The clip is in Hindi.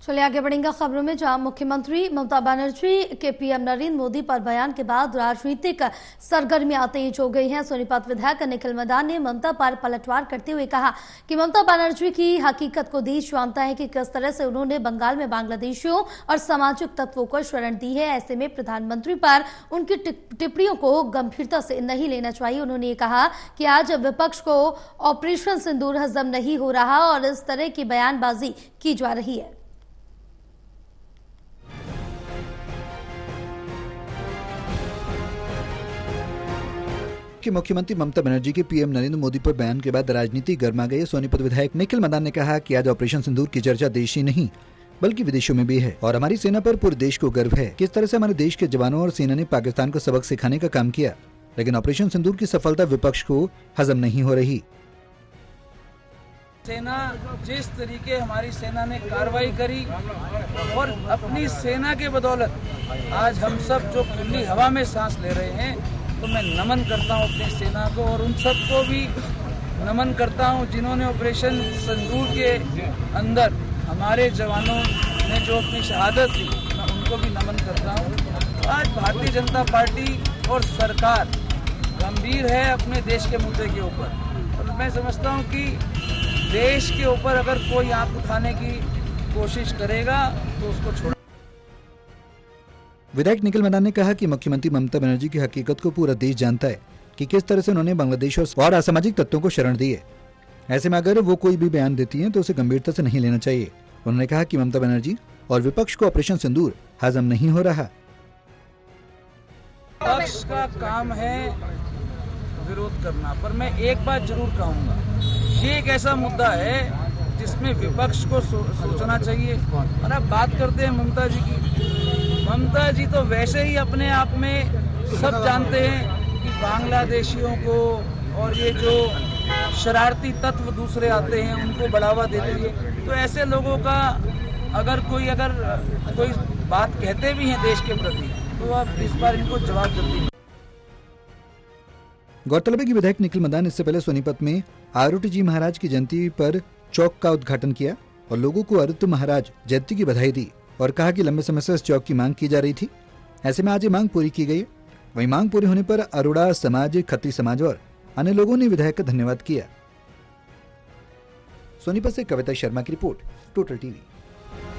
चलिए आगे बढ़ेंगे खबरों में, जहां मुख्यमंत्री ममता बनर्जी के पीएम नरेंद्र मोदी पर बयान के बाद राजनीतिक सरगर्मियां तेज हो गई हैं। सोनीपत विधायक निखिल मदान ने ममता पर पलटवार करते हुए कहा कि ममता बनर्जी की हकीकत को देश जानता है कि किस तरह से उन्होंने बंगाल में बांग्लादेशियों और सामाजिक तत्वों को शरण दी है। ऐसे में प्रधानमंत्री पर उनकी टिप्पणियों को गंभीरता से नहीं लेना चाहिए। उन्होंने कहा कि आज विपक्ष को ऑपरेशन सिंदूर हजम नहीं हो रहा और इस तरह की बयानबाजी की जा रही है। कि मुख्यमंत्री ममता बनर्जी के पीएम नरेंद्र मोदी पर बयान के बाद राजनीति गर्मा गई। सोनीपत विधायक निखिल मदान ने कहा कि आज ऑपरेशन सिंदूर की चर्चा देश ही नहीं बल्कि विदेशों में भी है और हमारी सेना पर पूरे देश को गर्व है। किस तरह से हमारे देश के जवानों और सेना ने पाकिस्तान को सबक सिखाने का काम किया, लेकिन ऑपरेशन सिंदूर की सफलता विपक्ष को हजम नहीं हो रही। सेना जिस तरीके हमारी सेना ने कार्रवाई करी और अपनी सेना के बदौलत आज हम सब जो खुली हवा में सांस ले रहे हैं, तो मैं नमन करता हूं अपनी सेना को और उन सबको भी नमन करता हूं जिन्होंने ऑपरेशन सिंदूर के अंदर हमारे जवानों ने जो अपनी शहादत दी, मैं उनको भी नमन करता हूं। आज भारतीय जनता पार्टी और सरकार गंभीर है अपने देश के मुद्दे के ऊपर और मैं समझता हूं कि देश के ऊपर अगर कोई आंख उठाने की कोशिश करेगा तो उसको छोड़। विधायक निखिल मदान ने कहा कि मुख्यमंत्री ममता बनर्जी की हकीकत को पूरा देश जानता है कि किस तरह से उन्होंने बांग्लादेश और असामाजिक तत्वों को शरण दी है। ऐसे में अगर वो कोई भी बयान देती हैं तो उसे गंभीरता से नहीं लेना चाहिए। उन्होंने कहा कि ममता बनर्जी और विपक्ष को ऑपरेशन सिंदूर हजम नहीं हो रहा। विपक्ष का काम है विरोध करना, पर मैं एक बात जरूर कहूंगा, ये एक ऐसा मुद्दा है जिसमें विपक्ष को सोचना चाहिए। और अब बात करते हैं ममता जी की, ममता जी तो वैसे ही अपने आप में सब जानते हैं कि बांग्लादेशियों को और ये जो शरारती तत्व दूसरे आते हैं उनको बढ़ावा देती है। तो ऐसे लोगों का अगर कोई बात कहते भी हैं देश के प्रति, तो आप इस बार इनको जवाब जल्दी। गौरतलब है कि विधायक निखिल मदान इससे पहले सोनीपत में आरुटि जी महाराज की जयंती पर चौक का उद्घाटन किया और लोगों को आरुटि महाराज जयंती की बधाई दी और कहा कि लंबे समय से इस चौक की मांग की जा रही थी। ऐसे में आज ये मांग पूरी की गई है। वहीं मांग पूरी होने पर अरोड़ा समाज, खत्री समाज और अन्य लोगों ने विधायक का धन्यवाद किया। सोनीपत से कविता शर्मा की रिपोर्ट, टोटल टीवी।